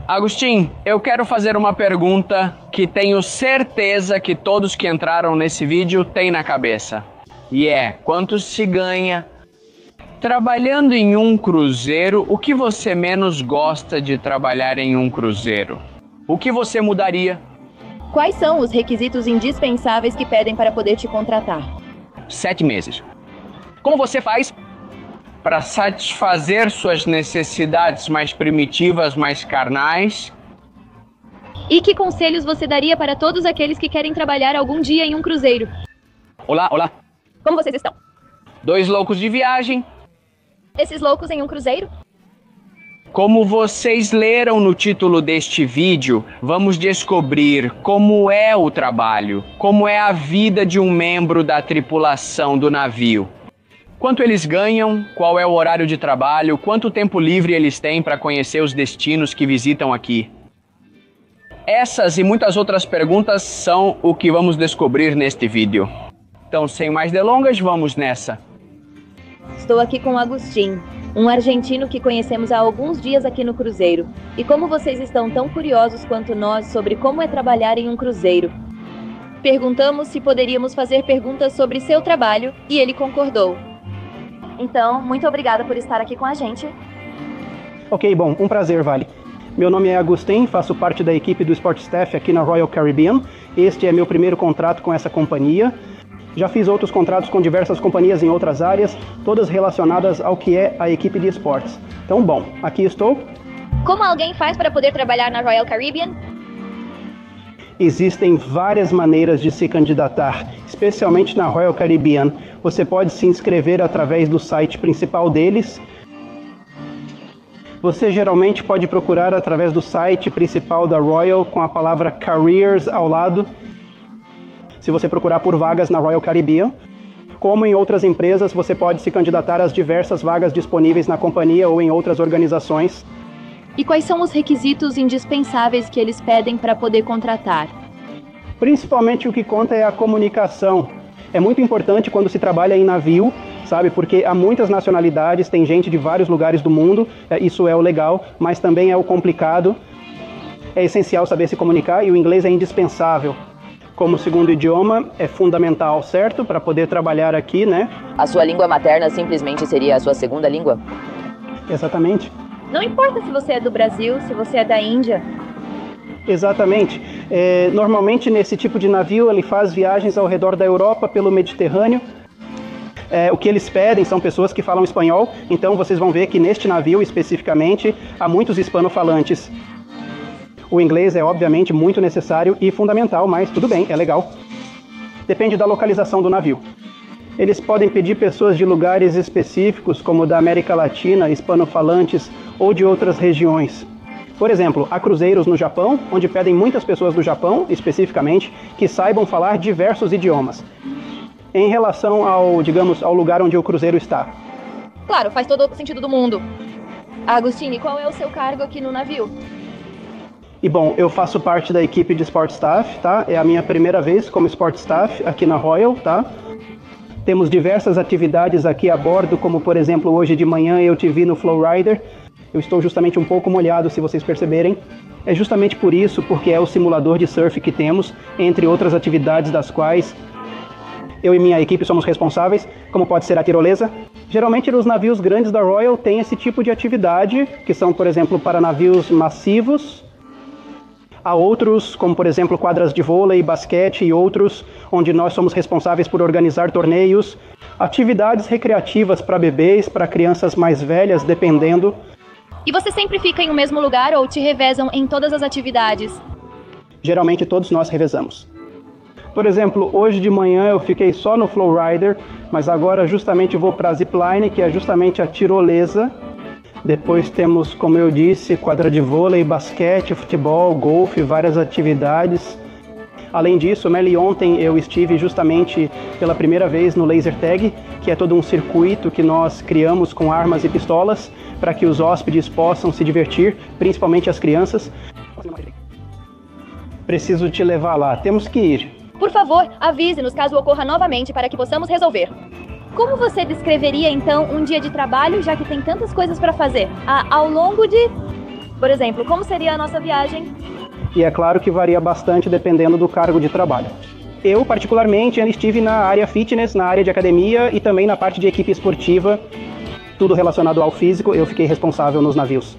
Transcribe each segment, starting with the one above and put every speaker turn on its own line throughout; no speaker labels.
Agostinho, eu quero fazer uma pergunta que tenho certeza que todos que entraram nesse vídeo têm na cabeça. E é, quanto se ganha trabalhando em um cruzeiro? O que você menos gosta de trabalhar em um cruzeiro? O que você mudaria?
Quais são os requisitos indispensáveis que pedem para poder te contratar?
7 meses. Como você faz para satisfazer suas necessidades mais primitivas, mais carnais?
E que conselhos você daria para todos aqueles que querem trabalhar algum dia em um cruzeiro?
Olá, olá.
Como vocês estão?
2 loucos de viagem.
Esses loucos em um cruzeiro?
Como vocês leram no título deste vídeo, vamos descobrir como é o trabalho, como é a vida de um membro da tripulação do navio. Quanto eles ganham, qual é o horário de trabalho, quanto tempo livre eles têm para conhecer os destinos que visitam aqui. Essas e muitas outras perguntas são o que vamos descobrir neste vídeo. Então, sem mais delongas, vamos nessa.
Estou aqui com o Agustinho, um argentino que conhecemos há alguns dias aqui no cruzeiro. E como vocês estão tão curiosos quanto nós sobre como é trabalhar em um cruzeiro, perguntamos se poderíamos fazer perguntas sobre seu trabalho e ele concordou. Então, muito obrigada por estar aqui com a gente.
Ok, bom, um prazer, Vale. Meu nome é Agustin, faço parte da equipe do Sport Staff aqui na Royal Caribbean. Este é meu primeiro contrato com essa companhia. Já fiz outros contratos com diversas companhias em outras áreas, todas relacionadas ao que é a equipe de esportes. Então, bom, aqui estou.
Como alguém faz para poder trabalhar na Royal Caribbean?
Existem várias maneiras de se candidatar, especialmente na Royal Caribbean. Você pode se inscrever através do site principal deles. Você geralmente pode procurar através do site principal da Royal com a palavra Careers ao lado, se você procurar por vagas na Royal Caribbean. Como em outras empresas, você pode se candidatar às diversas vagas disponíveis na companhia ou em outras organizações.
E quais são os requisitos indispensáveis que eles pedem para poder contratar?
Principalmente o que conta é a comunicação. É muito importante quando se trabalha em navio, sabe? Porque há muitas nacionalidades, tem gente de vários lugares do mundo, isso é o legal, mas também é o complicado. É essencial saber se comunicar e o inglês é indispensável. Como segundo idioma, é fundamental, certo? Para poder trabalhar aqui, né?
A sua língua materna simplesmente seria a sua segunda língua?
Exatamente.
Não importa se você é do Brasil, se você é da Índia.
Exatamente. Normalmente nesse tipo de navio ele faz viagens ao redor da Europa pelo Mediterrâneo. O que eles pedem são pessoas que falam espanhol, então vocês vão ver que neste navio especificamente há muitos hispanofalantes. O inglês é obviamente muito necessário e fundamental, mas tudo bem, é legal. Depende da localização do navio. Eles podem pedir pessoas de lugares específicos, como da América Latina, hispanofalantes ou de outras regiões. Por exemplo, há cruzeiros no Japão, onde pedem muitas pessoas do Japão, especificamente, que saibam falar diversos idiomas. Em relação ao lugar onde o cruzeiro está.
Claro, faz todo o sentido do mundo. Agostinho, qual é o seu cargo aqui no navio?
E bom, eu faço parte da equipe de Sport Staff, tá? É a minha primeira vez como Sport Staff aqui na Royal, tá? Temos diversas atividades aqui a bordo, como por exemplo, hoje de manhã eu te vi no Flowrider. Eu estou justamente um pouco molhado, se vocês perceberem. É justamente por isso, porque é o simulador de surf que temos, entre outras atividades das quais eu e minha equipe somos responsáveis, como pode ser a tirolesa. Geralmente os navios grandes da Royal têm esse tipo de atividade, que são, por exemplo, para navios massivos. Há outros, como por exemplo quadras de vôlei, basquete e outros, onde nós somos responsáveis por organizar torneios, atividades recreativas para bebês, para crianças mais velhas, dependendo.
E você sempre fica em um mesmo lugar ou te revezam em todas as atividades?
Geralmente todos nós revezamos. Por exemplo, hoje de manhã eu fiquei só no Flowrider, mas agora justamente vou para a Zipline, que é justamente a tirolesa. Depois temos, como eu disse, quadra de vôlei, basquete, futebol, golfe, várias atividades. Além disso, ontem eu estive justamente pela primeira vez no Laser Tag, que é todo um circuito que nós criamos com armas e pistolas para que os hóspedes possam se divertir, principalmente as crianças. Preciso te levar lá, temos que ir.
Por favor, avise-nos caso ocorra novamente para que possamos resolver. Como você descreveria, então, um dia de trabalho, já que tem tantas coisas para fazer? Ao longo de... Por exemplo, como seria a nossa viagem?
E é claro que varia bastante dependendo do cargo de trabalho. Eu, particularmente, estive na área fitness, na área de academia e também na parte de equipe esportiva, tudo relacionado ao físico, eu fiquei responsável nos navios.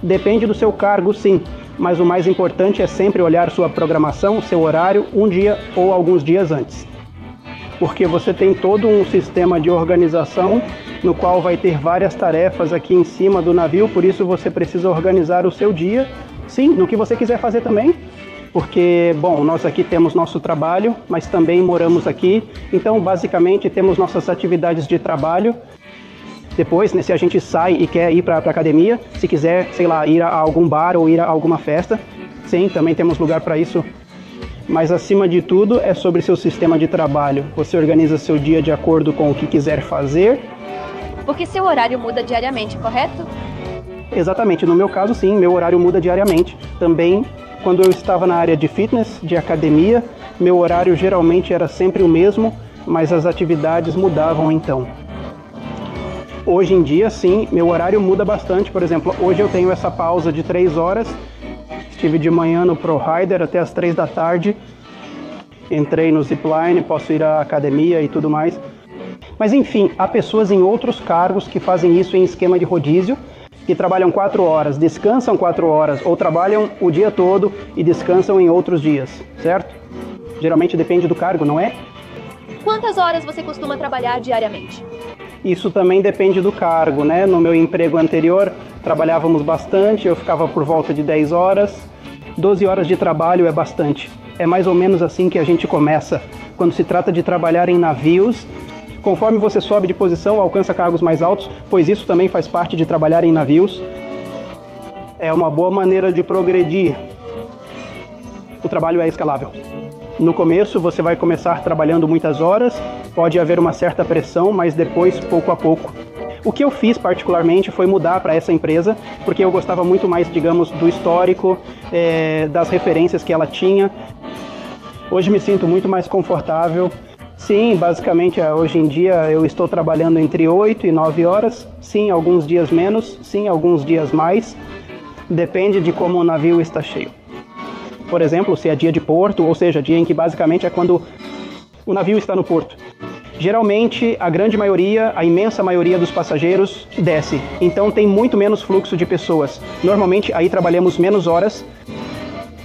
Depende do seu cargo, sim, mas o mais importante é sempre olhar sua programação, seu horário, um dia ou alguns dias antes. Porque você tem todo um sistema de organização no qual vai ter várias tarefas aqui em cima do navio, por isso você precisa organizar o seu dia, sim, no que você quiser fazer também. Porque, bom, nós aqui temos nosso trabalho, mas também moramos aqui, então basicamente temos nossas atividades de trabalho. Depois, né, se a gente sai e quer ir para a academia, se quiser, sei lá, ir a algum bar ou ir a alguma festa, sim, também temos lugar para isso. Mas acima de tudo é sobre seu sistema de trabalho. Você organiza seu dia de acordo com o que quiser fazer.
Porque seu horário muda diariamente, correto?
Exatamente, no meu caso sim, meu horário muda diariamente. Também, quando eu estava na área de fitness, de academia, meu horário geralmente era sempre o mesmo, mas as atividades mudavam então. Hoje em dia, sim, meu horário muda bastante. Por exemplo, hoje eu tenho essa pausa de 3 horas. Estive de manhã no Pro Rider até as 3 da tarde. Entrei no Zipline, posso ir à academia e tudo mais. Mas enfim, há pessoas em outros cargos que fazem isso em esquema de rodízio, que trabalham 4 horas, descansam 4 horas, ou trabalham o dia todo e descansam em outros dias, certo? Geralmente depende do cargo, não é?
Quantas horas você costuma trabalhar diariamente?
Isso também depende do cargo, né? No meu emprego anterior, trabalhávamos bastante, eu ficava por volta de 10 horas. 12 horas de trabalho é bastante. É mais ou menos assim que a gente começa. Quando se trata de trabalhar em navios, conforme você sobe de posição, alcança cargos mais altos, pois isso também faz parte de trabalhar em navios. É uma boa maneira de progredir. O trabalho é escalável. No começo, você vai começar trabalhando muitas horas, pode haver uma certa pressão, mas depois, pouco a pouco. O que eu fiz particularmente foi mudar para essa empresa, porque eu gostava muito mais, digamos, do histórico, das referências que ela tinha. Hoje me sinto muito mais confortável. Sim, basicamente, hoje em dia eu estou trabalhando entre 8 e 9 horas. Sim, alguns dias menos, sim, alguns dias mais. Depende de como o navio está cheio. Por exemplo, se é dia de porto, ou seja, dia em que basicamente é quando o navio está no porto. Geralmente, a grande maioria, a imensa maioria dos passageiros desce, então tem muito menos fluxo de pessoas. Normalmente, aí trabalhamos menos horas.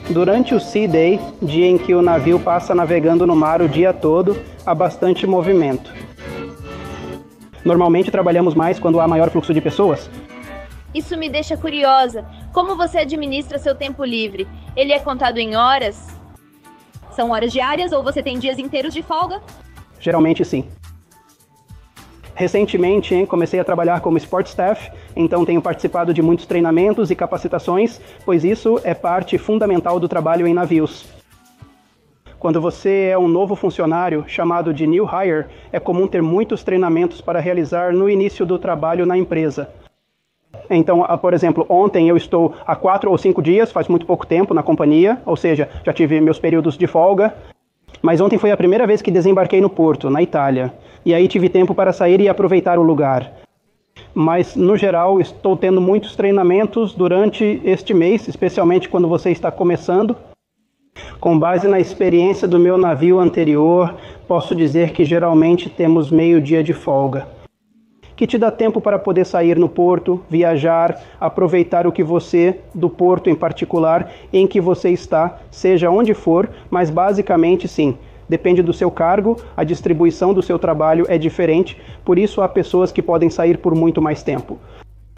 Durante o Sea Day, dia em que o navio passa navegando no mar o dia todo, há bastante movimento. Normalmente, trabalhamos mais quando há maior fluxo de pessoas.
Isso me deixa curiosa. Como você administra seu tempo livre? Ele é contado em horas? São horas diárias ou você tem dias inteiros de folga?
Geralmente sim. Recentemente comecei a trabalhar como Sport Staff, então tenho participado de muitos treinamentos e capacitações, pois isso é parte fundamental do trabalho em navios. Quando você é um novo funcionário, chamado de New Hire, é comum ter muitos treinamentos para realizar no início do trabalho na empresa. Então, por exemplo, ontem eu estou há 4 ou 5 dias, faz muito pouco tempo na companhia, ou seja, já tive meus períodos de folga, mas ontem foi a primeira vez que desembarquei no porto, na Itália, e aí tive tempo para sair e aproveitar o lugar. Mas, no geral, estou tendo muitos treinamentos durante este mês, especialmente quando você está começando. Com base na experiência do meu navio anterior, posso dizer que geralmente temos meio dia de folga, que te dá tempo para poder sair no porto, viajar, aproveitar o que você, do porto em particular, em que você está, seja onde for, mas basicamente sim, depende do seu cargo, a distribuição do seu trabalho é diferente, por isso há pessoas que podem sair por muito mais tempo.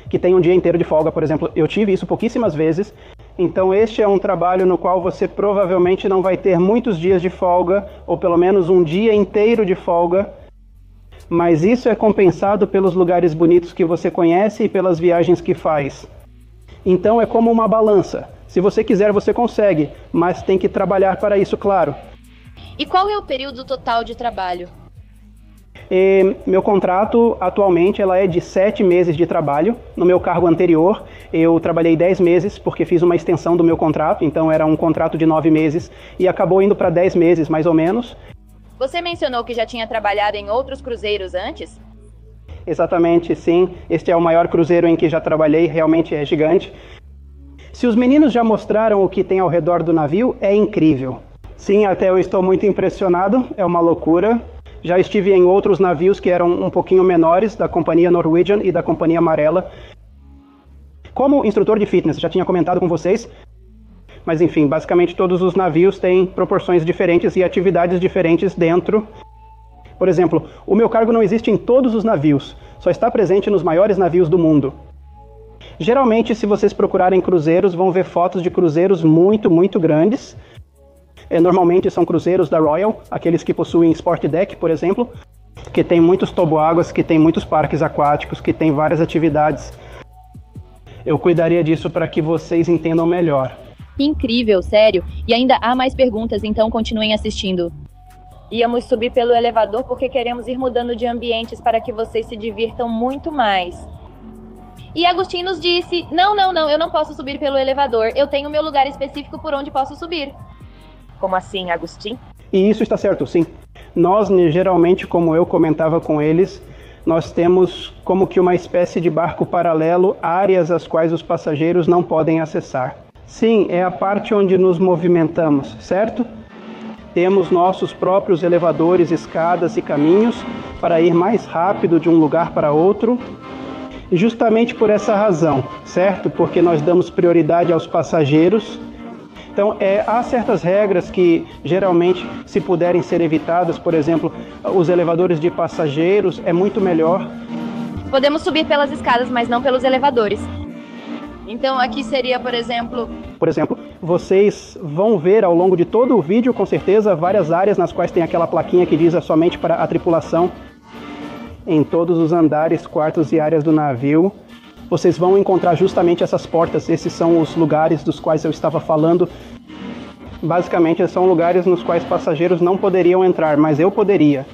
Que tem um dia inteiro de folga, por exemplo, eu tive isso pouquíssimas vezes, então este é um trabalho no qual você provavelmente não vai ter muitos dias de folga, ou pelo menos um dia inteiro de folga, mas isso é compensado pelos lugares bonitos que você conhece e pelas viagens que faz. Então é como uma balança. Se você quiser, você consegue, mas tem que trabalhar para isso, claro.
E qual é o período total de trabalho?
Meu contrato, atualmente, ela é de 7 meses de trabalho. No meu cargo anterior, eu trabalhei 10 meses, porque fiz uma extensão do meu contrato, então era um contrato de 9 meses, e acabou indo para 10 meses, mais ou menos.
Você mencionou que já tinha trabalhado em outros cruzeiros antes?
Exatamente, sim. Este é o maior cruzeiro em que já trabalhei, realmente é gigante. Se os meninos já mostraram o que tem ao redor do navio, é incrível. Sim, até eu estou muito impressionado, é uma loucura. Já estive em outros navios que eram um pouquinho menores, da companhia Norwegian e da companhia Amarela. Como instrutor de fitness, já tinha comentado com vocês, mas enfim, basicamente todos os navios têm proporções diferentes e atividades diferentes dentro. Por exemplo, o meu cargo não existe em todos os navios, só está presente nos maiores navios do mundo. Geralmente, se vocês procurarem cruzeiros, vão ver fotos de cruzeiros muito, muito grandes. Normalmente são cruzeiros da Royal, aqueles que possuem Sport Deck, por exemplo, que tem muitos toboáguas, que tem muitos parques aquáticos, que tem várias atividades. Eu cuidaria disso para que vocês entendam melhor.
Incrível, sério. E ainda há mais perguntas, então continuem assistindo. Íamos subir pelo elevador porque queremos ir mudando de ambientes para que vocês se divirtam muito mais. E Agostinho nos disse, não, eu não posso subir pelo elevador. Eu tenho meu lugar específico por onde posso subir.
Como assim, Agostinho?
E isso está certo, sim. Nós, geralmente, como eu comentava com eles, nós temos como que uma espécie de barco paralelo, áreas às quais os passageiros não podem acessar. Sim, é a parte onde nos movimentamos, certo? Temos nossos próprios elevadores, escadas e caminhos para ir mais rápido de um lugar para outro. E justamente por essa razão, certo? Porque nós damos prioridade aos passageiros. Então, há certas regras que, geralmente, se puderem ser evitadas, por exemplo, os elevadores de passageiros, é muito melhor.
Podemos subir pelas escadas, mas não pelos elevadores. Então, aqui seria, por exemplo,
vocês vão ver ao longo de todo o vídeo, com certeza, várias áreas nas quais tem aquela plaquinha que diz somente para a tripulação. Em todos os andares, quartos e áreas do navio, vocês vão encontrar justamente essas portas. Esses são os lugares dos quais eu estava falando. Basicamente, são lugares nos quais passageiros não poderiam entrar, mas eu poderia.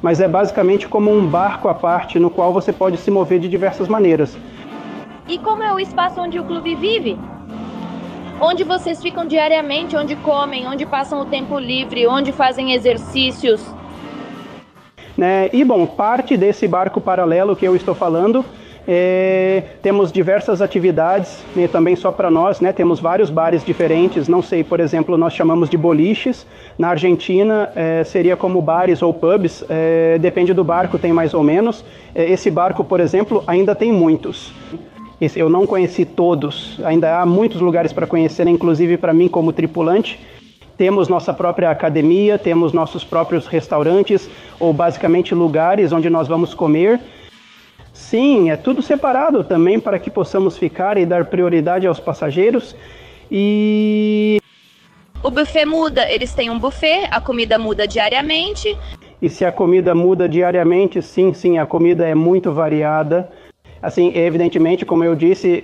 Mas é basicamente como um barco à parte, no qual você pode se mover de diversas maneiras.
E como é o espaço onde o clube vive? Onde vocês ficam diariamente, onde comem, onde passam o tempo livre, onde fazem exercícios?
E bom, parte desse barco paralelo que eu estou falando, temos diversas atividades, também só para nós, temos vários bares diferentes, não sei, por exemplo, nós chamamos de boliches, na Argentina seria como bares ou pubs, depende do barco, tem mais ou menos. Esse barco, por exemplo, ainda tem muitos. Eu não conheci todos, ainda há muitos lugares para conhecer, inclusive para mim como tripulante. Temos nossa própria academia, temos nossos próprios restaurantes, ou basicamente lugares onde nós vamos comer. Sim, é tudo separado também para que possamos ficar e dar prioridade aos passageiros. E
o buffet muda, eles têm um buffet, a comida muda diariamente.
E se a comida muda diariamente, sim, a comida é muito variada. Assim, evidentemente, como eu disse,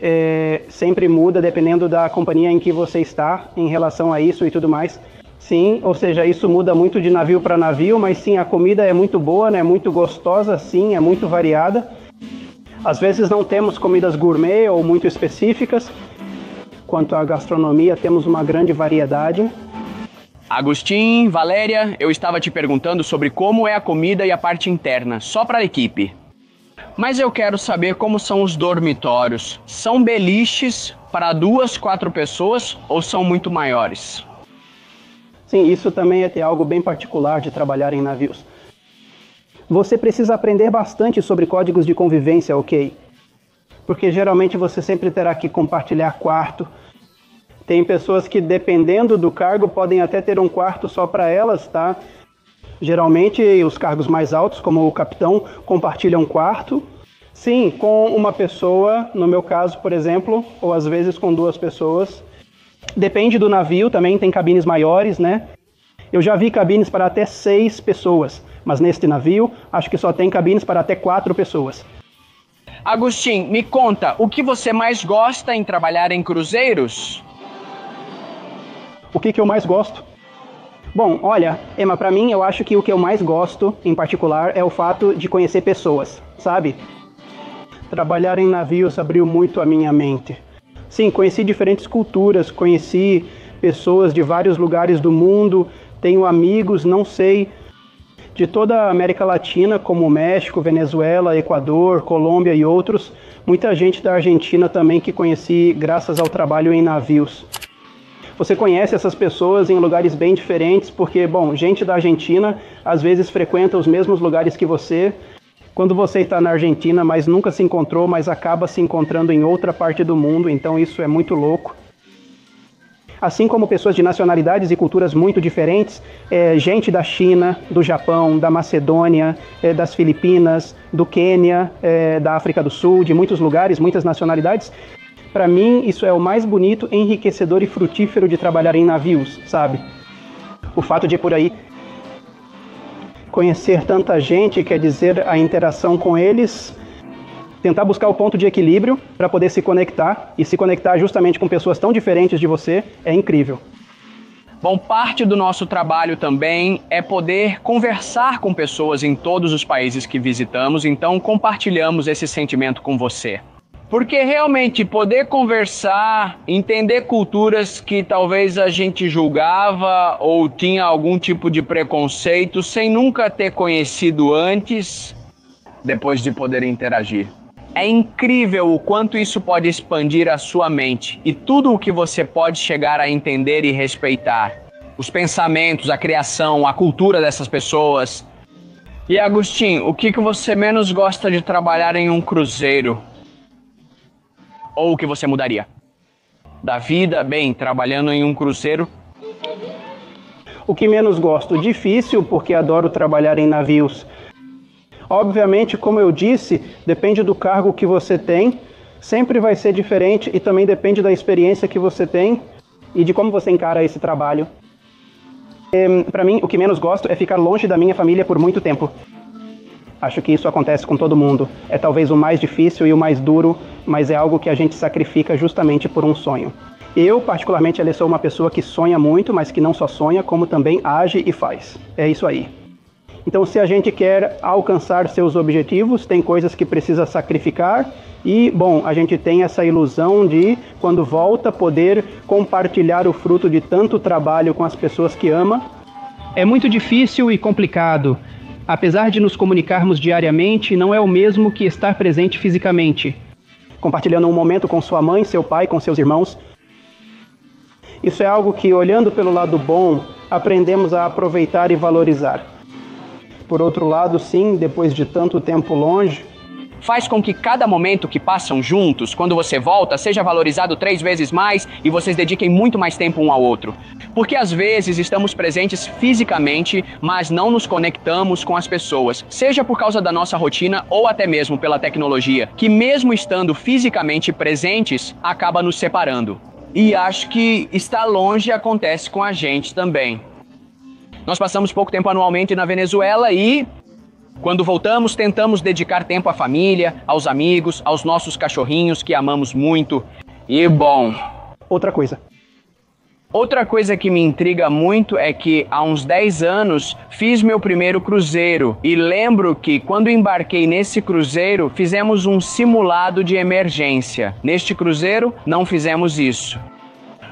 sempre muda dependendo da companhia em que você está em relação a isso e tudo mais. Sim, ou seja, isso muda muito de navio para navio, mas sim, a comida é muito boa, é muito gostosa, sim, é muito variada. Às vezes não temos comidas gourmet ou muito específicas. Quanto à gastronomia, temos uma grande variedade.
Agostinho, Valéria, eu estava te perguntando sobre como é a comida e a parte interna, só para a equipe. Mas eu quero saber como são os dormitórios. São beliches para 2, 4 pessoas ou são muito maiores?
Sim, isso também é algo bem particular de trabalhar em navios. Você precisa aprender bastante sobre códigos de convivência, ok? Porque geralmente você sempre terá que compartilhar quarto. Tem pessoas que, dependendo do cargo, podem até ter um quarto só para elas, tá? Geralmente, os cargos mais altos, como o capitão, compartilham um quarto. Sim, com uma pessoa, no meu caso, por exemplo, ou às vezes com 2 pessoas. Depende do navio, também tem cabines maiores, Eu já vi cabines para até 6 pessoas, mas neste navio, acho que só tem cabines para até 4 pessoas.
Agostinho, me conta, o que você mais gosta em trabalhar em cruzeiros?
O que eu mais gosto? Bom, olha, Emma, para mim, eu acho que o que eu mais gosto, em particular, é o fato de conhecer pessoas, sabe? Trabalhar em navios abriu muito a minha mente. Sim, conheci diferentes culturas, conheci pessoas de vários lugares do mundo, tenho amigos, não sei, de toda a América Latina, como México, Venezuela, Equador, Colômbia e outros, muita gente da Argentina também que conheci graças ao trabalho em navios. Você conhece essas pessoas em lugares bem diferentes, porque, bom, gente da Argentina às vezes frequenta os mesmos lugares que você. Quando você está na Argentina, mas nunca se encontrou, mas acaba se encontrando em outra parte do mundo, então isso é muito louco. Assim como pessoas de nacionalidades e culturas muito diferentes, gente da China, do Japão, da Macedônia, das Filipinas, do Quênia, da África do Sul, de muitos lugares, muitas nacionalidades. Para mim, isso é o mais bonito, enriquecedor e frutífero de trabalhar em navios, sabe? O fato de ir por aí conhecer tanta gente, quer dizer, a interação com eles, tentar buscar o ponto de equilíbrio para poder se conectar, e se conectar justamente com pessoas tão diferentes de você, é incrível.
Bom, parte do nosso trabalho também é poder conversar com pessoas em todos os países que visitamos, então compartilhamos esse sentimento com você. Porque realmente poder conversar, entender culturas que talvez a gente julgava ou tinha algum tipo de preconceito sem nunca ter conhecido antes, depois de poder interagir. É incrível o quanto isso pode expandir a sua mente e tudo o que você pode chegar a entender e respeitar. Os pensamentos, a criação, a cultura dessas pessoas. E Agustin, o que você menos gosta de trabalhar em um cruzeiro? Ou o que você mudaria? Da vida, bem, trabalhando em um cruzeiro.
O que menos gosto? Difícil, porque adoro trabalhar em navios. Obviamente, como eu disse, depende do cargo que você tem, sempre vai ser diferente e também depende da experiência que você tem e de como você encara esse trabalho. Para mim, o que menos gosto é ficar longe da minha família por muito tempo. Acho que isso acontece com todo mundo. É talvez o mais difícil e o mais duro, mas é algo que a gente sacrifica justamente por um sonho. Eu, particularmente, sou uma pessoa que sonha muito, mas que não só sonha, como também age e faz. É isso aí. Então, se a gente quer alcançar seus objetivos, tem coisas que precisa sacrificar e, bom, a gente tem essa ilusão de, quando volta, poder compartilhar o fruto de tanto trabalho com as pessoas que ama. É muito difícil e complicado. Apesar de nos comunicarmos diariamente, não é o mesmo que estar presente fisicamente. Compartilhando um momento com sua mãe, seu pai, com seus irmãos. Isso é algo que, olhando pelo lado bom, aprendemos a aproveitar e valorizar. Por outro lado, sim, depois de tanto tempo longe,
faz com que cada momento que passam juntos, quando você volta, seja valorizado 3 vezes mais e vocês dediquem muito mais tempo um ao outro. Porque às vezes estamos presentes fisicamente, mas não nos conectamos com as pessoas, seja por causa da nossa rotina ou até mesmo pela tecnologia, que mesmo estando fisicamente presentes, acaba nos separando. E acho que estar longe acontece com a gente também. Nós passamos pouco tempo anualmente na Venezuela e, quando voltamos, tentamos dedicar tempo à família, aos amigos, aos nossos cachorrinhos que amamos muito. E, bom... Outra coisa que me intriga muito é que, há uns 10 anos, fiz meu primeiro cruzeiro. E lembro que, quando embarquei nesse cruzeiro, fizemos um simulado de emergência. Neste cruzeiro, não fizemos isso.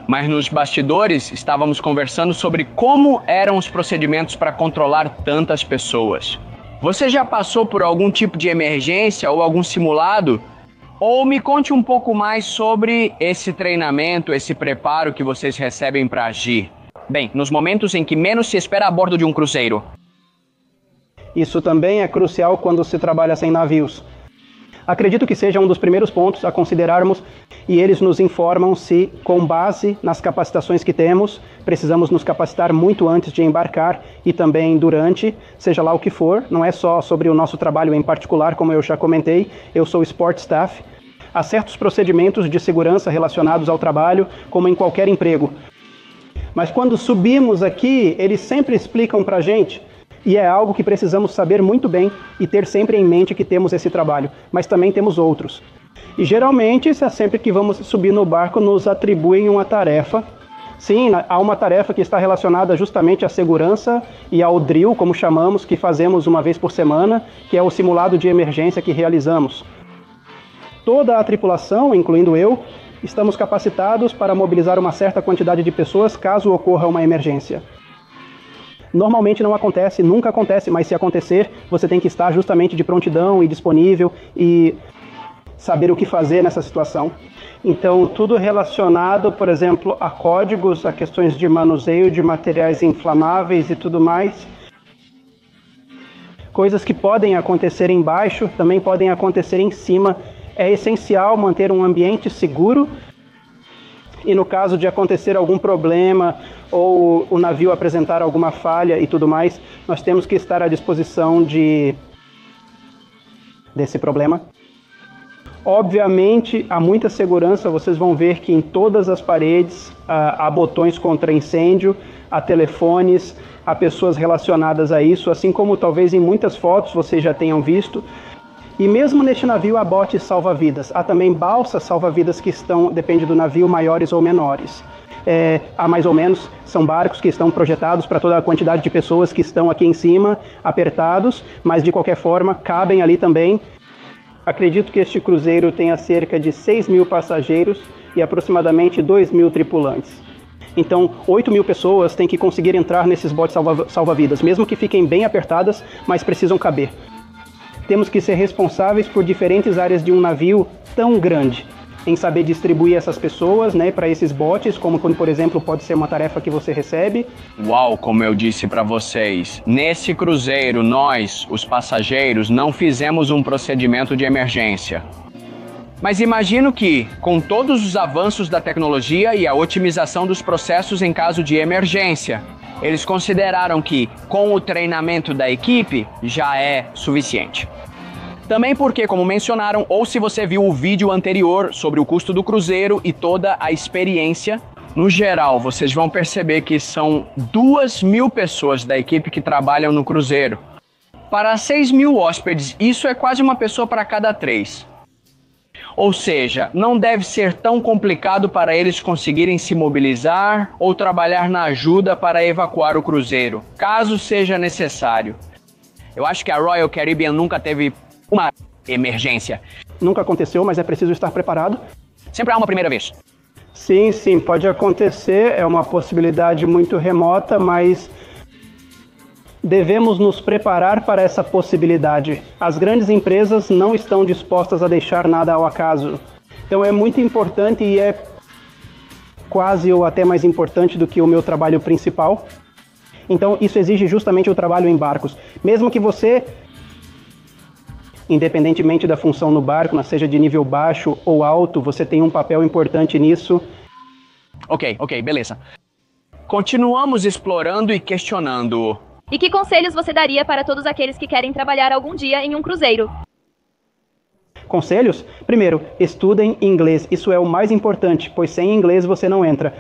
Mas nos bastidores, estávamos conversando sobre como eram os procedimentos para controlar tantas pessoas. Você já passou por algum tipo de emergência ou algum simulado? Ou me conte um pouco mais sobre esse treinamento, esse preparo que vocês recebem para agir. Bem, nos momentos em que menos se espera a bordo de um cruzeiro.
Isso também é crucial quando se trabalha sem navios. Acredito que seja um dos primeiros pontos a considerarmos e eles nos informam se, com base nas capacitações que temos, precisamos nos capacitar muito antes de embarcar e também durante, seja lá o que for. Não é só sobre o nosso trabalho em particular, como eu já comentei, eu sou Sport Staff. Há certos procedimentos de segurança relacionados ao trabalho, como em qualquer emprego. Mas quando subimos aqui, eles sempre explicam pra gente. E é algo que precisamos saber muito bem e ter sempre em mente que temos esse trabalho, mas também temos outros. E geralmente, sempre que vamos subir no barco, nos atribuem uma tarefa. Sim, há uma tarefa que está relacionada justamente à segurança e ao drill, como chamamos, que fazemos uma vez por semana, que é o simulado de emergência que realizamos. Toda a tripulação, incluindo eu, estamos capacitados para mobilizar uma certa quantidade de pessoas caso ocorra uma emergência. Normalmente não acontece, nunca acontece, mas se acontecer, você tem que estar justamente de prontidão e disponível e saber o que fazer nessa situação. Então, tudo relacionado, por exemplo, a códigos, a questões de manuseio de materiais inflamáveis e tudo mais. Coisas que podem acontecer embaixo, também podem acontecer em cima. É essencial manter um ambiente seguro. E no caso de acontecer algum problema ou o navio apresentar alguma falha e tudo mais, nós temos que estar à disposição desse problema. Obviamente, há muita segurança, vocês vão ver que em todas as paredes há botões contra incêndio, há telefones, há pessoas relacionadas a isso, assim como talvez em muitas fotos vocês já tenham visto. E mesmo neste navio há botes salva-vidas, há também balsas salva-vidas que estão, depende do navio, maiores ou menores. Há mais ou menos, são barcos que estão projetados para toda a quantidade de pessoas que estão aqui em cima, apertados, mas de qualquer forma cabem ali também. Acredito que este cruzeiro tenha cerca de 6.000 passageiros e aproximadamente 2.000 tripulantes. Então, 8.000 pessoas têm que conseguir entrar nesses botes salva-vidas, mesmo que fiquem bem apertadas, mas precisam caber. Temos que ser responsáveis por diferentes áreas de um navio tão grande, em saber distribuir essas pessoas, né, para esses botes, como quando, por exemplo, pode ser uma tarefa que você recebe.
Uau, como eu disse para vocês, nesse cruzeiro nós, os passageiros, não fizemos um procedimento de emergência. Mas imagino que, com todos os avanços da tecnologia e a otimização dos processos em caso de emergência, eles consideraram que, com o treinamento da equipe, já é suficiente. Também porque, como mencionaram, ou se você viu o vídeo anterior sobre o custo do cruzeiro e toda a experiência, no geral, vocês vão perceber que são 2.000 pessoas da equipe que trabalham no cruzeiro. Para 6.000 hóspedes, isso é quase uma pessoa para cada 3. Ou seja, não deve ser tão complicado para eles conseguirem se mobilizar ou trabalhar na ajuda para evacuar o cruzeiro, caso seja necessário. Eu acho que a Royal Caribbean nunca teve uma emergência.
Nunca aconteceu, mas é preciso estar preparado.
Sempre há uma primeira vez.
Sim, pode acontecer, é uma possibilidade muito remota, mas devemos nos preparar para essa possibilidade. As grandes empresas não estão dispostas a deixar nada ao acaso. Então é muito importante e é quase ou até mais importante do que o meu trabalho principal. Então isso exige justamente o trabalho em barcos. Mesmo que você, independentemente da função no barco, seja de nível baixo ou alto, você tem um papel importante nisso.
Ok, beleza. Continuamos explorando e questionando.
E que conselhos você daria para todos aqueles que querem trabalhar algum dia em um cruzeiro?
Conselhos? Primeiro, estudem inglês. Isso é o mais importante, pois sem inglês você não entra.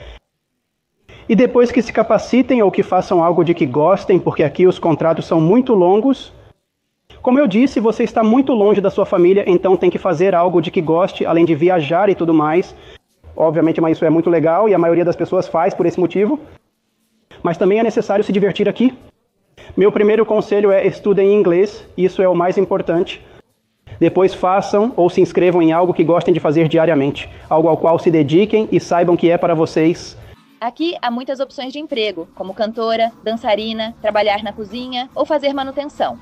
E depois que se capacitem ou que façam algo de que gostem, porque aqui os contratos são muito longos. Como eu disse, você está muito longe da sua família, então tem que fazer algo de que goste, além de viajar e tudo mais. Obviamente, mas isso é muito legal e a maioria das pessoas faz por esse motivo. Mas também é necessário se divertir aqui. Meu primeiro conselho é estudem inglês, isso é o mais importante. Depois façam ou se inscrevam em algo que gostem de fazer diariamente, algo ao qual se dediquem e saibam que é para vocês.
Aqui há muitas opções de emprego, como cantora, dançarina, trabalhar na cozinha ou fazer manutenção.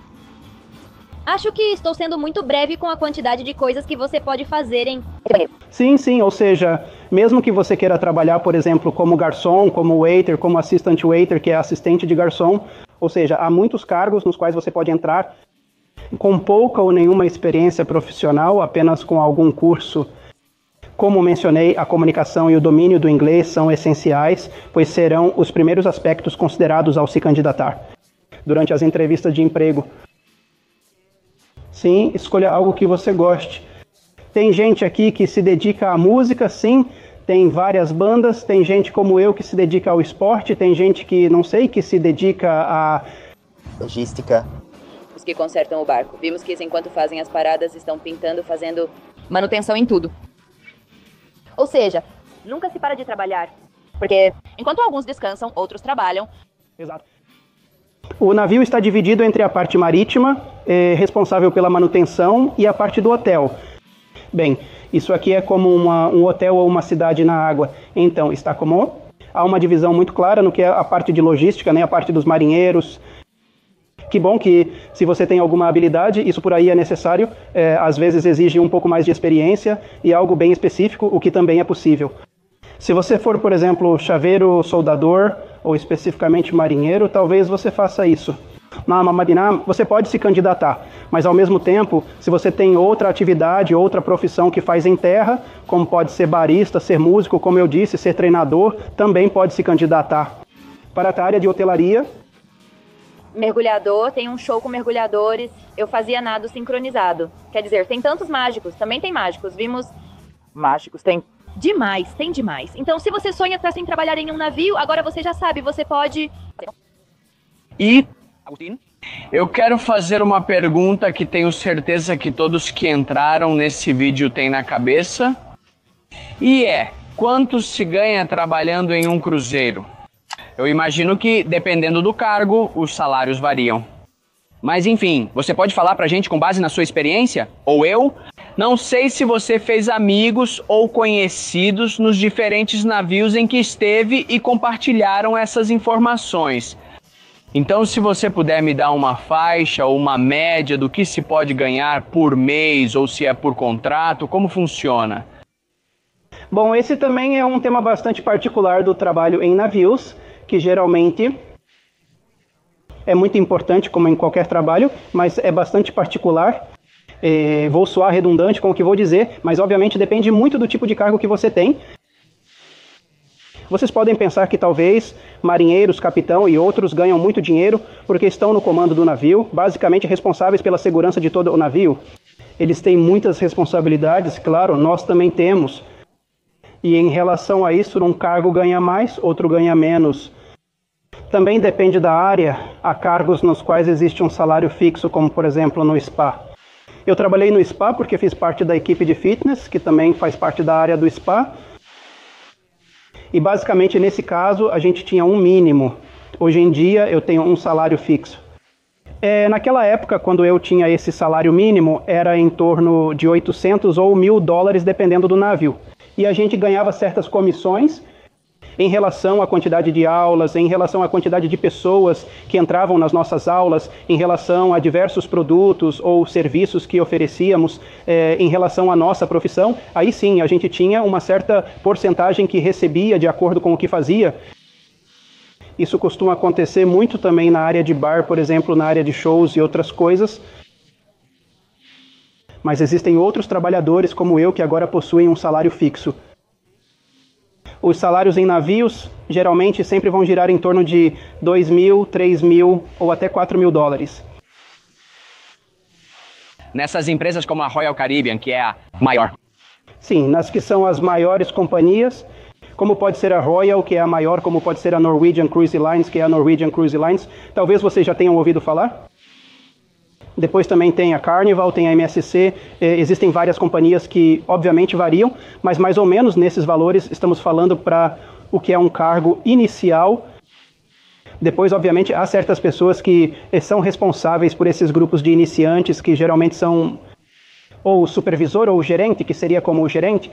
Acho que estou sendo muito breve com a quantidade de coisas que você pode fazer em...
Sim, ou seja, mesmo que você queira trabalhar, por exemplo, como garçom, como waiter, como assistant waiter, que é assistente de garçom, ou seja, há muitos cargos nos quais você pode entrar com pouca ou nenhuma experiência profissional, apenas com algum curso. Como mencionei, a comunicação e o domínio do inglês são essenciais, pois serão os primeiros aspectos considerados ao se candidatar durante as entrevistas de emprego. Sim, escolha algo que você goste. Tem gente aqui que se dedica à música, sim. Tem várias bandas. Tem gente como eu que se dedica ao esporte. Tem gente que, não sei, que se dedica à
logística.
Os que consertam o barco. Vimos que enquanto fazem as paradas estão pintando, fazendo manutenção em tudo. Ou seja, nunca se para de trabalhar. Porque enquanto alguns descansam, outros trabalham.
Exato. O navio está dividido entre a parte marítima, responsável pela manutenção, e a parte do hotel. Bem, isso aqui é como um hotel ou uma cidade na água. Então, está como... Há uma divisão muito clara no que é a parte de logística, né? A parte dos marinheiros. Que bom que, se você tem alguma habilidade, isso por aí é necessário. Às vezes exige um pouco mais de experiência e algo bem específico, o que também é possível. Se você for, por exemplo, chaveiro, soldador ou especificamente marinheiro, talvez você faça isso. Na Madinah, você pode se candidatar, mas ao mesmo tempo, se você tem outra atividade, outra profissão que faz em terra, como pode ser barista, ser músico, como eu disse, ser treinador, também pode se candidatar. Para a área de hotelaria...
Mergulhador, tem um show com mergulhadores, eu fazia nado sincronizado. Quer dizer, tem tantos mágicos, também tem mágicos, vimos...
Mágicos tem...
Demais, tem demais. Então, se você sonha em trabalhar em um navio, agora você já sabe, você pode...
E... eu quero fazer uma pergunta que tenho certeza que todos que entraram nesse vídeo têm na cabeça. E quanto se ganha trabalhando em um cruzeiro? Eu imagino que, dependendo do cargo, os salários variam. Mas enfim, você pode falar pra gente com base na sua experiência? Ou eu? Não sei se você fez amigos ou conhecidos nos diferentes navios em que esteve e compartilharam essas informações. Então, se você puder me dar uma faixa ou uma média do que se pode ganhar por mês ou se é por contrato, como funciona?
Bom, esse também é um tema bastante particular do trabalho em navios, que geralmente é muito importante, como em qualquer trabalho, mas é bastante particular. Vou soar redundante com o que vou dizer, mas obviamente depende muito do tipo de cargo que você tem. Vocês podem pensar que talvez marinheiros, capitão e outros ganham muito dinheiro porque estão no comando do navio, basicamente responsáveis pela segurança de todo o navio. Eles têm muitas responsabilidades, claro, nós também temos. E em relação a isso, um cargo ganha mais, outro ganha menos. Também depende da área, há cargos nos quais existe um salário fixo, como por exemplo no spa. Eu trabalhei no spa porque fiz parte da equipe de fitness, que também faz parte da área do spa. E basicamente nesse caso a gente tinha um mínimo. Hoje em dia eu tenho um salário fixo. Naquela época, quando eu tinha esse salário mínimo, era em torno de 800 ou $1.000, dependendo do navio. E a gente ganhava certas comissões em relação à quantidade de aulas, em relação à quantidade de pessoas que entravam nas nossas aulas, em relação a diversos produtos ou serviços que oferecíamos, em relação à nossa profissão. Aí sim, a gente tinha uma certa porcentagem que recebia de acordo com o que fazia. Isso costuma acontecer muito também na área de bar, por exemplo, na área de shows e outras coisas. Mas existem outros trabalhadores como eu que agora possuem um salário fixo. Os salários em navios geralmente sempre vão girar em torno de $2.000, $3.000 ou até $4.000.
Nessas empresas como a Royal Caribbean, que é a maior.
Sim, nas que são as maiores companhias, como pode ser a Royal, que é a maior, como pode ser a Norwegian Cruise Lines, que é a Norwegian Cruise Lines. Talvez vocês já tenham ouvido falar. Depois também tem a Carnival, tem a MSC, existem várias companhias que obviamente variam, mas mais ou menos nesses valores estamos falando para o que é um cargo inicial. Depois, obviamente, há certas pessoas que são responsáveis por esses grupos de iniciantes, que geralmente são ou o supervisor ou o gerente, que seria como o gerente,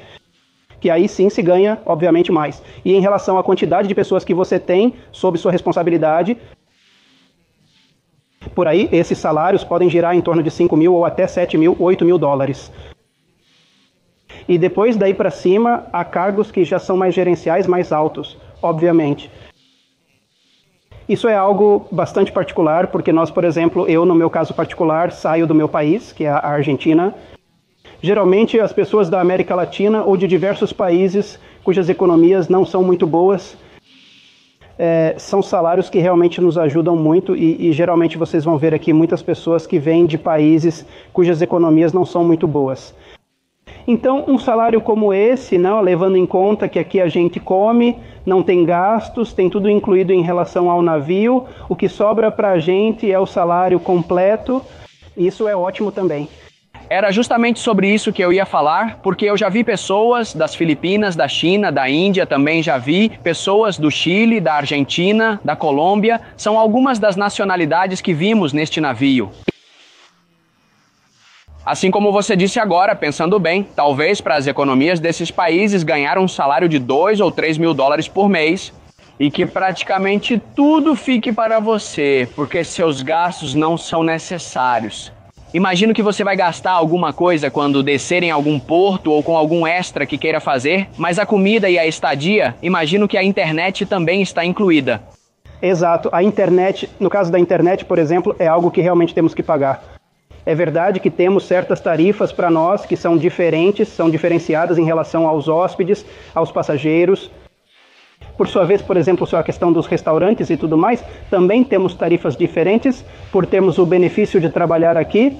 que aí sim se ganha, obviamente, mais. E em relação à quantidade de pessoas que você tem sob sua responsabilidade, por aí, esses salários podem girar em torno de $5.000 ou até $7.000, $8.000. E depois daí para cima, há cargos que já são mais gerenciais, mais altos, obviamente. Isso é algo bastante particular, porque nós, por exemplo, eu no meu caso particular, saio do meu país, que é a Argentina. Geralmente as pessoas da América Latina ou de diversos países cujas economias não são muito boas, são salários que realmente nos ajudam muito e geralmente vocês vão ver aqui muitas pessoas que vêm de países cujas economias não são muito boas. Então, um salário como esse, não, levando em conta que aqui a gente come, não tem gastos, tem tudo incluído em relação ao navio, o que sobra para a gente é o salário completo, isso é ótimo também.
Era justamente sobre isso que eu ia falar, porque eu já vi pessoas das Filipinas, da China, da Índia, também já vi pessoas do Chile, da Argentina, da Colômbia. São algumas das nacionalidades que vimos neste navio. Assim como você disse agora, pensando bem, talvez para as economias desses países ganhar um salário de $2 ou $3.000 por mês E que praticamente tudo fique para você, porque seus gastos não são necessários. Imagino que você vai gastar alguma coisa quando descer em algum porto ou com algum extra que queira fazer, mas a comida e a estadia, imagino que a internet também está incluída.
Exato. A internet, no caso da internet, por exemplo, é algo que realmente temos que pagar. É verdade que temos certas tarifas para nós que são diferentes, são diferenciadas em relação aos hóspedes, aos passageiros. Por sua vez, por exemplo, a questão dos restaurantes e tudo mais, também temos tarifas diferentes por termos o benefício de trabalhar aqui.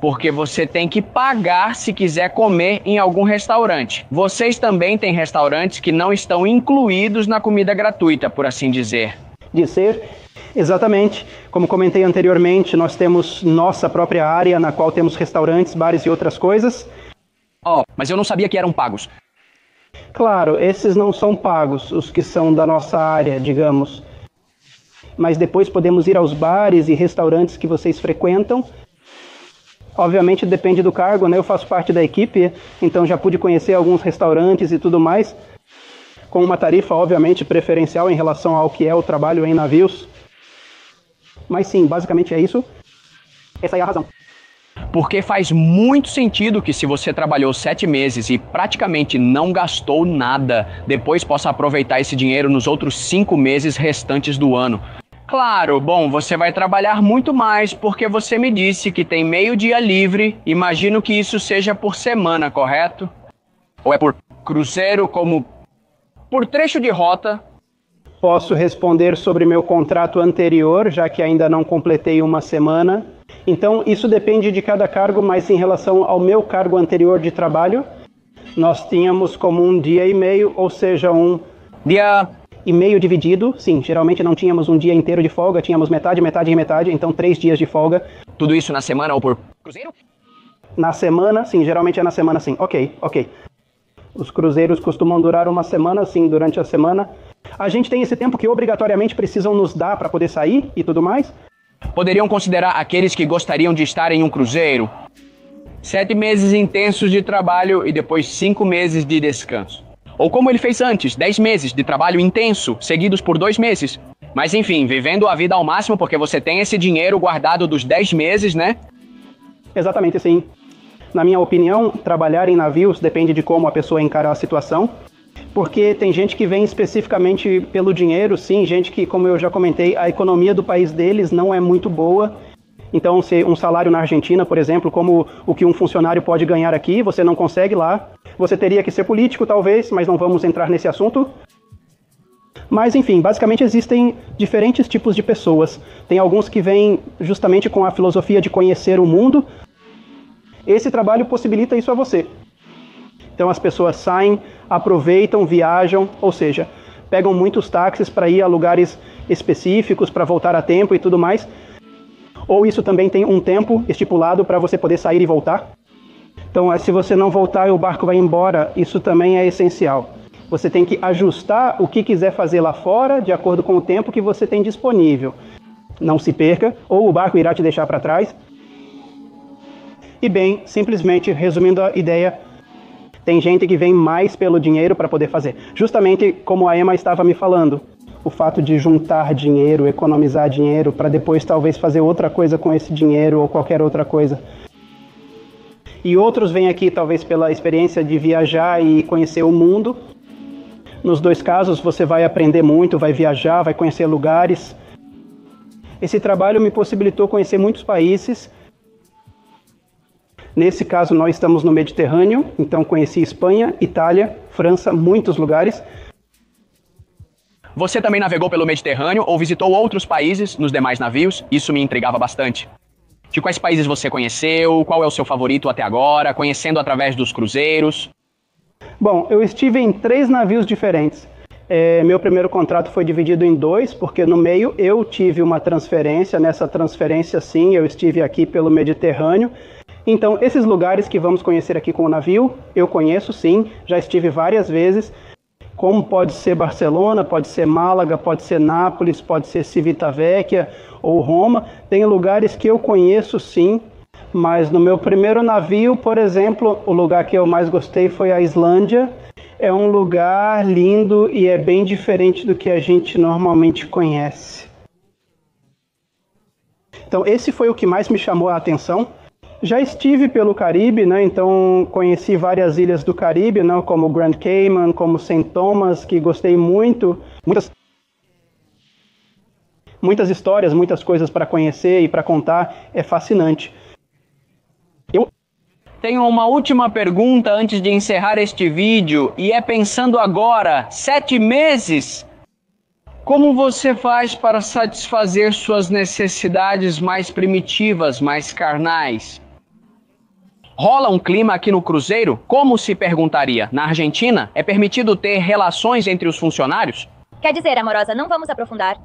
Porque você tem que pagar se quiser comer em algum restaurante. Vocês também têm restaurantes que não estão incluídos na comida gratuita, por assim dizer.
Exatamente. Como comentei anteriormente, nós temos nossa própria área na qual temos restaurantes, bares e outras coisas.
Mas eu não sabia que eram pagos.
Claro, esses não são pagos, os que são da nossa área, digamos. Mas depois podemos ir aos bares e restaurantes que vocês frequentam. Obviamente depende do cargo, né? Eu faço parte da equipe, então já pude conhecer alguns restaurantes e tudo mais, com uma tarifa, obviamente, preferencial em relação ao que é o trabalho em navios. Mas sim, basicamente é isso. Essa é a razão.
Porque faz muito sentido que se você trabalhou 7 meses e praticamente não gastou nada, depois possa aproveitar esse dinheiro nos outros 5 meses restantes do ano. Claro, bom, você vai trabalhar muito mais porque você me disse que tem meio dia livre. Imagino que isso seja por semana, correto? Ou é por cruzeiro como por trecho de rota?
Posso responder sobre meu contrato anterior, já que ainda não completei uma semana. Então, isso depende de cada cargo, mas em relação ao meu cargo anterior de trabalho, nós tínhamos como um dia e meio, ou seja, um
dia
e meio dividido. Sim, geralmente não tínhamos um dia inteiro de folga, tínhamos metade, metade e metade, então 3 dias de folga.
Tudo isso na semana ou por cruzeiro?
Na semana, sim, geralmente é na semana, sim. Ok. Os cruzeiros costumam durar uma semana, sim, durante a semana. A gente tem esse tempo que obrigatoriamente precisam nos dar para poder sair e tudo mais.
Poderiam considerar aqueles que gostariam de estar em um cruzeiro 7 meses intensos de trabalho e depois 5 meses de descanso. Ou como ele fez antes, 10 meses de trabalho intenso, seguidos por 2 meses. Mas enfim, vivendo a vida ao máximo porque você tem esse dinheiro guardado dos 10 meses, né?
Exatamente, sim. Na minha opinião, trabalhar em navios depende de como a pessoa encara a situação. Porque tem gente que vem especificamente pelo dinheiro, sim, gente que, como eu já comentei, a economia do país deles não é muito boa. Então, se um salário na Argentina, por exemplo, como o que um funcionário pode ganhar aqui, você não consegue lá. Você teria que ser político, talvez, mas não vamos entrar nesse assunto. Mas, enfim, basicamente existem diferentes tipos de pessoas. Tem alguns que vêm justamente com a filosofia de conhecer o mundo. Esse trabalho possibilita isso a você. Então as pessoas saem, aproveitam, viajam, ou seja, pegam muitos táxis para ir a lugares específicos, para voltar a tempo e tudo mais. Ou isso também tem um tempo estipulado para você poder sair e voltar. Então, se você não voltar e o barco vai embora, isso também é essencial. Você tem que ajustar o que quiser fazer lá fora, de acordo com o tempo que você tem disponível. Não se perca, ou o barco irá te deixar para trás. E bem, simplesmente, resumindo a ideia, tem gente que vem mais pelo dinheiro para poder fazer. Justamente como a Emma estava me falando. O fato de juntar dinheiro, economizar dinheiro, para depois talvez fazer outra coisa com esse dinheiro ou qualquer outra coisa. E outros vêm aqui talvez pela experiência de viajar e conhecer o mundo. Nos 2 casos você vai aprender muito, vai viajar, vai conhecer lugares. Esse trabalho me possibilitou conhecer muitos países. Nesse caso, nós estamos no Mediterrâneo, então conheci Espanha, Itália, França, muitos lugares.
Você também navegou pelo Mediterrâneo ou visitou outros países nos demais navios? Isso me intrigava bastante. De quais países você conheceu? Qual é o seu favorito até agora? Conhecendo através dos cruzeiros?
Bom, eu estive em 3 navios diferentes. Meu primeiro contrato foi dividido em 2, porque no meio eu tive uma transferência. Nessa transferência, sim, eu estive aqui pelo Mediterrâneo. Então, esses lugares que vamos conhecer aqui com o navio, eu conheço sim, já estive várias vezes, como pode ser Barcelona, pode ser Málaga, pode ser Nápoles, pode ser Civitavecchia ou Roma. Tem lugares que eu conheço sim, mas no meu primeiro navio, por exemplo, o lugar que eu mais gostei foi a Islândia. É um lugar lindo e é bem diferente do que a gente normalmente conhece. Então, esse foi o que mais me chamou a atenção. Já estive pelo Caribe, né? Então conheci várias ilhas do Caribe, né? Como Grand Cayman, como St. Thomas, que gostei muito. Muitas histórias, muitas coisas para conhecer e para contar. É fascinante.
Tenho uma última pergunta antes de encerrar este vídeo, e é pensando agora, 7 meses? Como você faz para satisfazer suas necessidades mais primitivas, mais carnais? Rola um clima aqui no cruzeiro? Como se perguntaria? Na Argentina, é permitido ter relações entre os funcionários?
Quer dizer, amorosa, não vamos aprofundar.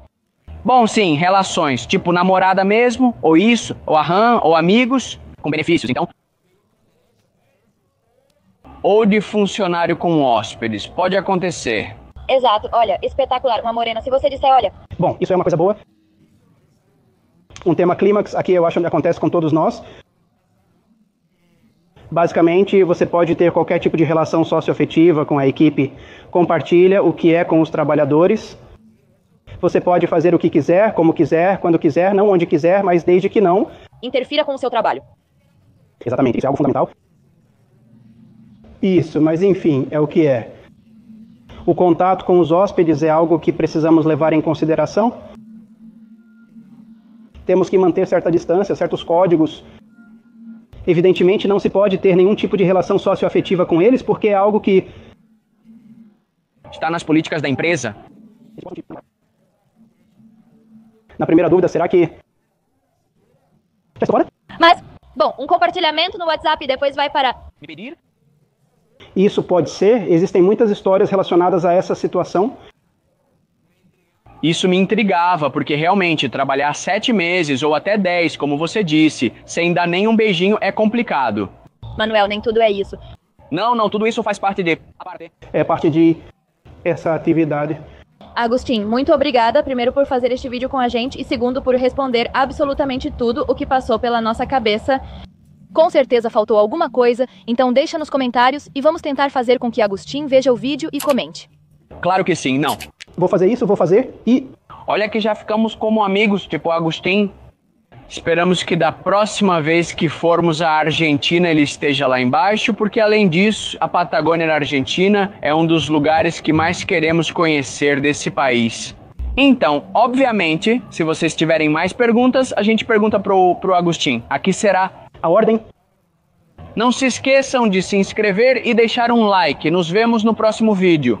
Bom, sim, relações, tipo namorada mesmo, ou isso, ou aham, ou amigos, com benefícios, então. Ou de funcionário com hóspedes, pode acontecer.
Exato, olha, espetacular, uma morena. Se você disser, olha...
Bom, isso é uma coisa boa. Um tema clímax, aqui eu acho que acontece com todos nós. Basicamente, você pode ter qualquer tipo de relação socioafetiva com a equipe. Compartilha o que é com os trabalhadores. Você pode fazer o que quiser, como quiser, quando quiser, não onde quiser, mas desde que não
interfira com o seu trabalho.
Exatamente, isso é algo fundamental. Isso, mas enfim, é o que é. O contato com os hóspedes é algo que precisamos levar em consideração. Temos que manter certa distância, certos códigos. Evidentemente, não se pode ter nenhum tipo de relação socioafetiva com eles, porque é algo que
está nas políticas da empresa.
Na primeira dúvida, será que...
Mas, bom, um compartilhamento no WhatsApp e depois vai para...
Me pedir?
Isso pode ser. Existem muitas histórias relacionadas a essa situação.
Isso me intrigava, porque realmente trabalhar 7 meses ou até 10, como você disse, sem dar nem um beijinho é complicado.
Manuel, nem tudo é isso.
Não, tudo isso faz parte de...
É parte de essa atividade.
Agustin, muito obrigada, primeiro por fazer este vídeo com a gente e segundo por responder absolutamente tudo o que passou pela nossa cabeça. Com certeza faltou alguma coisa, então deixa nos comentários e vamos tentar fazer com que Agustin veja o vídeo e comente.
Claro que sim, não.
Vou fazer isso, vou fazer e...
Olha que já ficamos como amigos, tipo Agustin. Esperamos que da próxima vez que formos à Argentina ele esteja lá embaixo, porque além disso, a Patagônia na Argentina é um dos lugares que mais queremos conhecer desse país. Então, obviamente, se vocês tiverem mais perguntas, a gente pergunta pro Agustin. Aqui será
a ordem.
Não se esqueçam de se inscrever e deixar um like. Nos vemos no próximo vídeo.